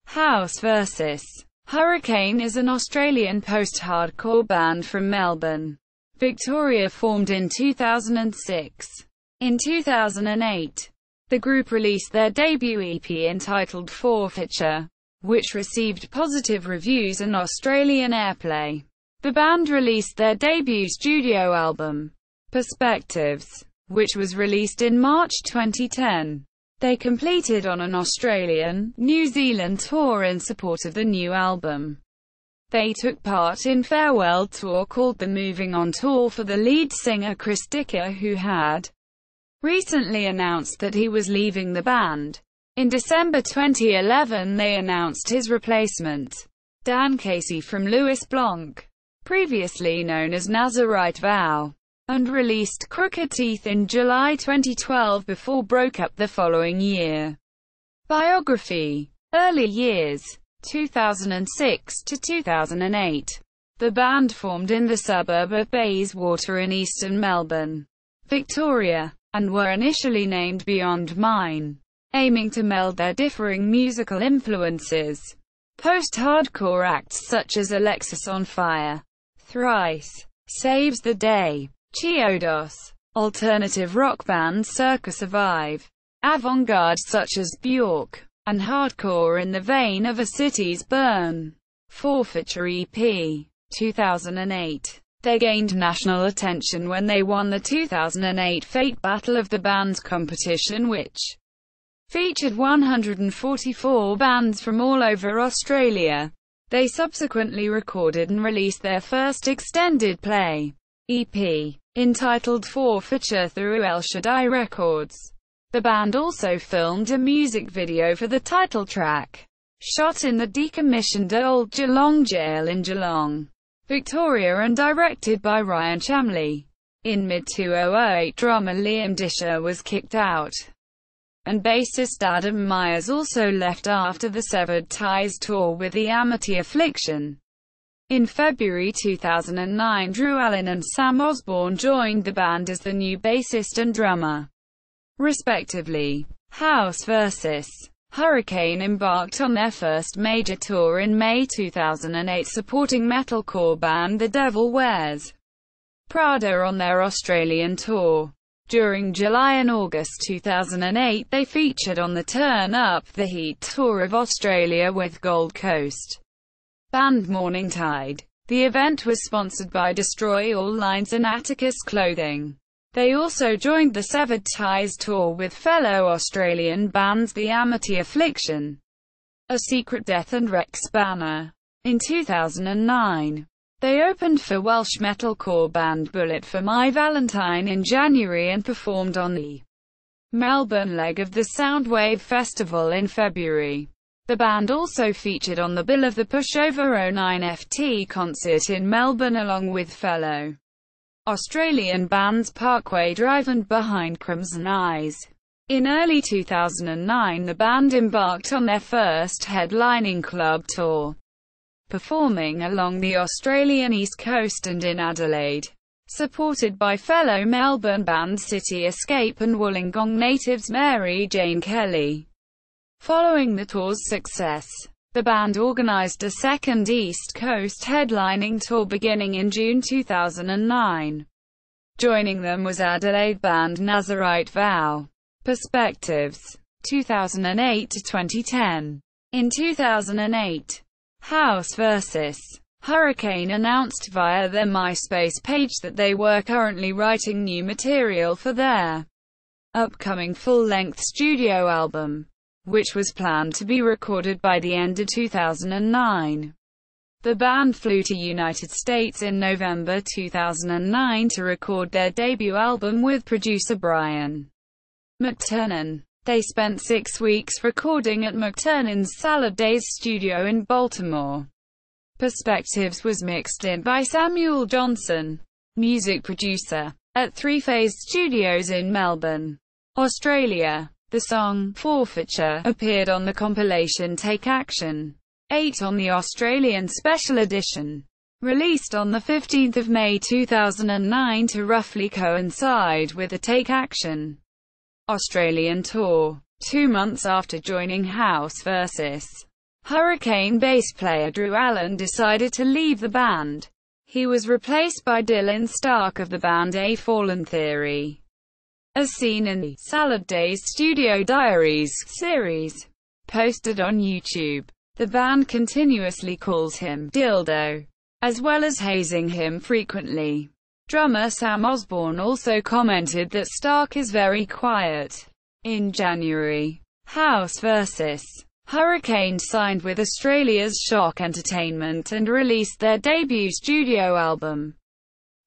House vs. Hurricane is an Australian post-hardcore band from Melbourne, Victoria, formed in 2006. In 2008, the group released their debut EP entitled Forfeiture, which received positive reviews and Australian airplay. The band released their debut studio album, Perspectives, which was released in March 2010. They completed on an Australian, New Zealand tour in support of the new album. They took part in farewell tour called the Moving On Tour for the lead singer Chris Dicker, who had recently announced that he was leaving the band. In December 2011 they announced his replacement, Dan Casey from Louis Blanc, previously known as Nazarite Vow, and released Crooked Teeth in July 2012 before broke up the following year. Biography. Early years, 2006 to 2008. The band formed in the suburb of Bayswater in eastern Melbourne, Victoria, and were initially named Beyond Mine, aiming to meld their differing musical influences. Post-hardcore acts such as Alexis on Fire, Thrice, Saves the Day, Chiodos, alternative rock band Circa Survive, avant-garde such as Bjork, and hardcore in the vein of A City's Burn. Forfeiture EP. 2008. They gained national attention when they won the 2008 Fate Battle of the Bands competition, which featured 144 bands from all over Australia. They subsequently recorded and released their first extended play EP, entitled Forfeiture, through El Shaddai Records. The band also filmed a music video for the title track, shot in the decommissioned Old Geelong Jail in Geelong, Victoria, and directed by Ryan Chamley. In mid-2008, drummer Liam Disher was kicked out, and bassist Adam Myers also left after the Severed Ties tour with the Amity Affliction. In February 2009, Drew Allen and Sam Osborne joined the band as the new bassist and drummer, respectively. House vs. Hurricane embarked on their first major tour in May 2008, supporting metalcore band The Devil Wears Prada on their Australian tour. During July and August 2008, they featured on the Turn Up the Heat tour of Australia with Gold Coast band Morning Tide. The event was sponsored by Destroy All Lines and Atticus Clothing. They also joined the Severed Ties tour with fellow Australian bands The Amity Affliction, A Secret Death and Rex Banner. In 2009, they opened for Welsh metalcore band Bullet for My Valentine in January and performed on the Melbourne leg of the Soundwave Festival in February. The band also featured on the bill of the Pushover 09 FT concert in Melbourne along with fellow Australian bands Parkway Drive and Behind Crimson Eyes. In early 2009, the band embarked on their first headlining club tour, performing along the Australian East Coast and in Adelaide, supported by fellow Melbourne bands City Escape and Wollongong natives Mary Jane Kelly. Following the tour's success, the band organised a second East Coast headlining tour beginning in June 2009. Joining them was Adelaide band Nazarite Vow. Perspectives. 2008 to 2010. In 2008, House vs. Hurricane announced via their MySpace page that they were currently writing new material for their upcoming full-length studio album, which was planned to be recorded by the end of 2009. The band flew to United States in November 2009 to record their debut album with producer Brian McTernan. They spent 6 weeks recording at McTernan's Salad Days studio in Baltimore. Perspectives was mixed in by Samuel Johnson, music producer, at Three Phase Studios in Melbourne, Australia. The song, Forfeiture, appeared on the compilation Take Action 8 on the Australian Special Edition, released on 15 May 2009 to roughly coincide with the Take Action Australian tour. 2 months after joining House vs. Hurricane bass player Drew Allen decided to leave the band. He was replaced by Dylan Stark of the band A Fallen Theory, as seen in the Salad Days Studio Diaries series posted on YouTube. The band continuously calls him Dildo, as well as hazing him frequently. Drummer Sam Osborne also commented that Stark is very quiet. In January, House vs. Hurricane signed with Australia's Shock Entertainment and released their debut studio album,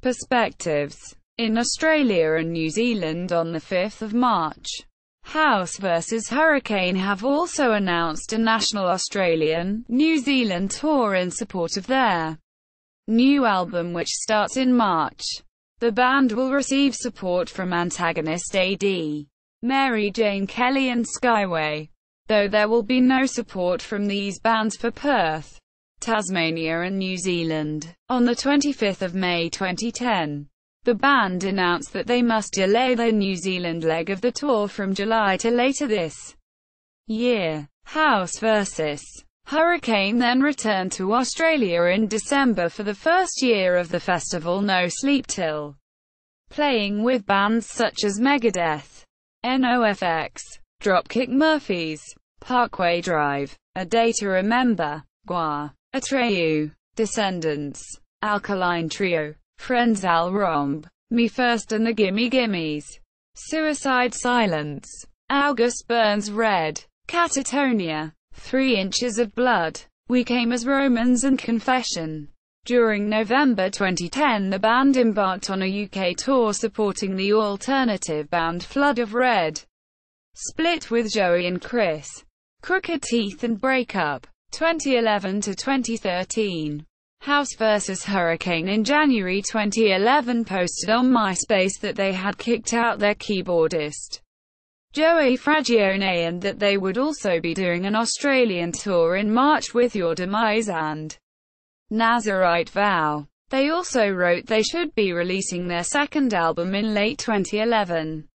Perspectives, in Australia and New Zealand on the 5th of March. House vs. Hurricane have also announced a national Australian, New Zealand tour in support of their new album, which starts in March. The band will receive support from Antagonist AD, Mary Jane Kelly and Skyway, though there will be no support from these bands for Perth, Tasmania and New Zealand. On the 25th of May 2010, the band announced that they must delay their New Zealand leg of the tour from July to later this year. House vs. Hurricane then returned to Australia in December for the first year of the festival No Sleep Till, playing with bands such as Megadeth, NOFX, Dropkick Murphys, Parkway Drive, A Day to Remember, Gua, Atreyu, Descendants, Alkaline Trio, Friends Al Romb, Me First and the Gimme Gimmes, Suicide Silence, August Burns Red, Catatonia, 3 Inches of Blood, We Came as Romans and Confession. During November 2010, the band embarked on a UK tour supporting the alternative band Flood of Red, split with Joey and Chris, Crooked Teeth and Breakup, 2011 to 2013. House vs. Hurricane in January 2011 posted on MySpace that they had kicked out their keyboardist, Joey Fragione, and that they would also be doing an Australian tour in March with Your Demise and Nazarite Vow. They also wrote they should be releasing their second album in late 2011.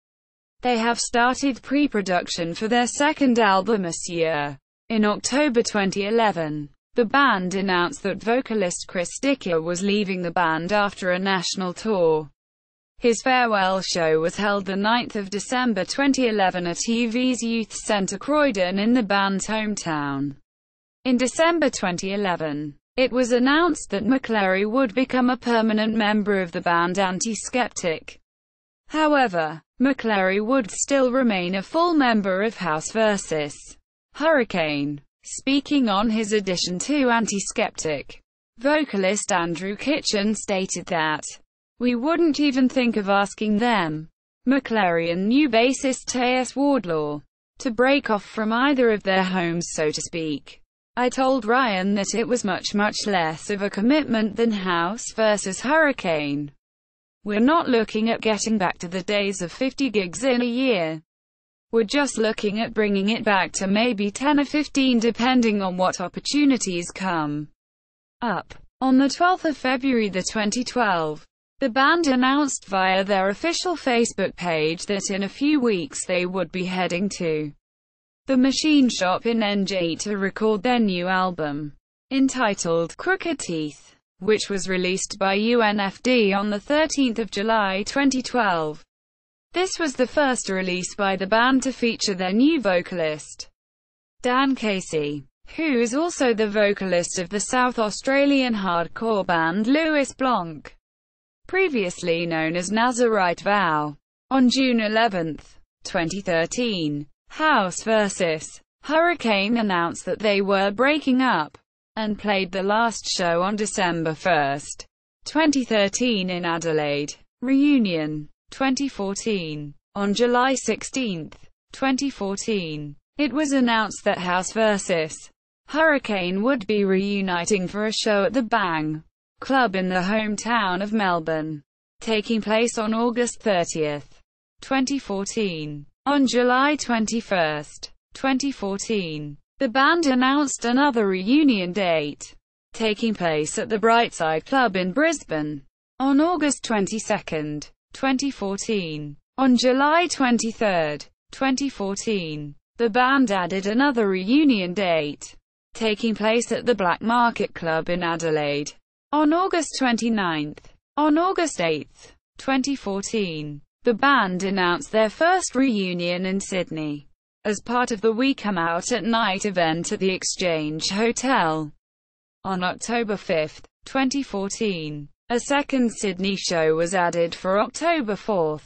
They have started pre-production for their second album this year. In October 2011, the band announced that vocalist Chris Dicker was leaving the band after a national tour. His farewell show was held the 9th of December 2011 at UV's Youth Centre Croydon in the band's hometown. In December 2011, it was announced that McClary would become a permanent member of the band Anti-Skeptic. However, McClary would still remain a full member of House vs. Hurricane. Speaking on his addition to Anti-Skeptic, vocalist Andrew Kitchen stated that, "We wouldn't even think of asking them, McClary and new bassist T.S. Wardlaw, to break off from either of their homes, so to speak. I told Ryan that it was much less of a commitment than House vs. Hurricane. We're not looking at getting back to the days of 50 gigs in a year. We're just looking at bringing it back to maybe 10 or 15 depending on what opportunities come up." On the 12th of February 2012, the band announced via their official Facebook page that in a few weeks they would be heading to the Machine Shop in NJ to record their new album, entitled Crooked Teeth, which was released by UNFD on the 13th of July 2012. This was the first release by the band to feature their new vocalist, Dan Casey, who is also the vocalist of the South Australian hardcore band Louis Blanc, previously known as Nazarite Vow. On June 11, 2013, House vs. Hurricane announced that they were breaking up, and played the last show on December 1, 2013 in Adelaide. Reunion 2014. On July 16, 2014, it was announced that House vs. Hurricane would be reuniting for a show at the Bang Club in the hometown of Melbourne, taking place on August 30, 2014. On July 21, 2014, the band announced another reunion date, taking place at the Brightside Club in Brisbane, on August 22, 2014. On July 23, 2014, the band added another reunion date, taking place at the Black Market Club in Adelaide. On August 29. On August 8, 2014, the band announced their first reunion in Sydney, as part of the We Come Out at Night event at the Exchange Hotel. On October 5, 2014, a second Sydney show was added for October 4,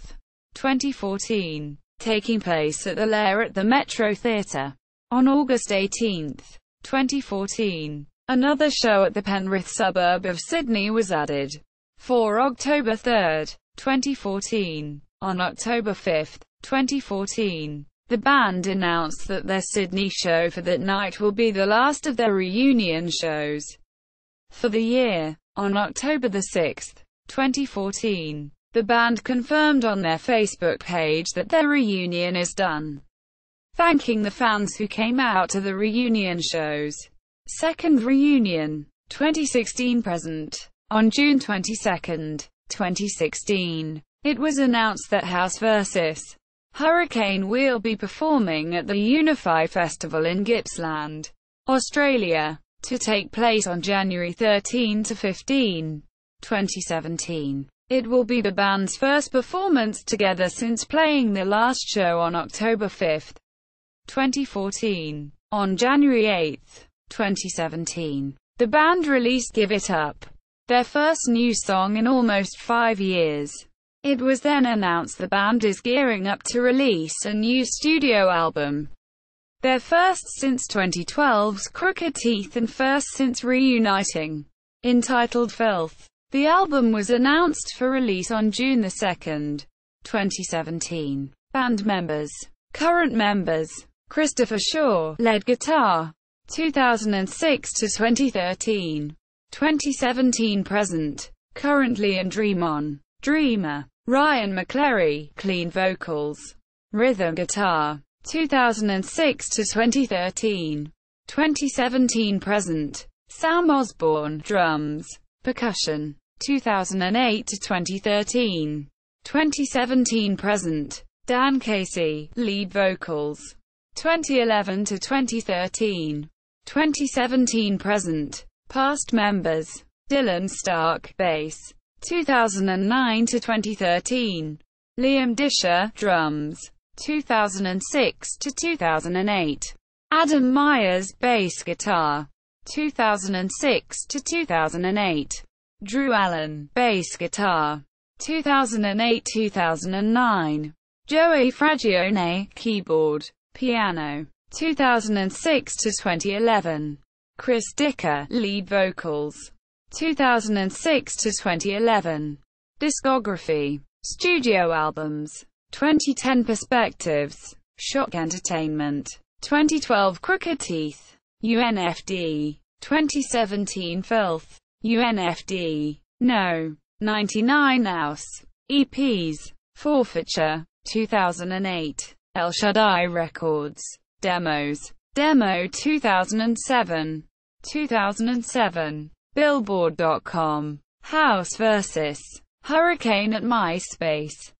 2014, taking place at the Lair at the Metro Theatre. On August 18, 2014, another show at the Penrith suburb of Sydney was added for October 3, 2014. On October 5, 2014, the band announced that their Sydney show for that night will be the last of their reunion shows for the year. On October 6, 2014, the band confirmed on their Facebook page that their reunion is done, thanking the fans who came out to the reunion shows. Second reunion, 2016 present. On June 22, 2016, it was announced that House vs. Hurricane will be performing at the Unify Festival in Gippsland, Australia, to take place on January 13 to 15, 2017. It will be the band's first performance together since playing their last show on October 5, 2014. On January 8, 2017, the band released Give It Up, their first new song in almost 5 years. It was then announced the band is gearing up to release a new studio album, their first since 2012's Crooked Teeth and first since reuniting, entitled Filth. The album was announced for release on June 2, 2017. Band members. Current members: Christopher Shaw, lead guitar, 2006 to 2013. 2017 present. Currently in Dream On, Dreamer. Ryan McCleary, clean vocals, rhythm guitar, 2006 to 2013. 2017 present. Sam Osborne, drums, percussion, 2008 to 2013. 2017 present. Dan Casey, lead vocals, 2011 to 2013. 2017 present. Past members: Dylan Stark, bass, 2009 to 2013. Liam Disher, drums, 2006 to 2008. Adam Myers, bass guitar, 2006 to 2008. Drew Allen, bass guitar, 2008-2009. Joey Fragione, keyboard, piano, 2006 to 2011. Chris Dicker, lead vocals, 2006 to 2011. Discography. Studio albums. 2010 Perspectives, Shock Entertainment. 2012 Crooked Teeth, UNFD. 2017 Filth, UNFD. No. 99 Ouse. EPs. Forfeiture, 2008. El Shaddai Records. Demos. Demo 2007. 2007. Billboard.com. House vs. Hurricane at MySpace.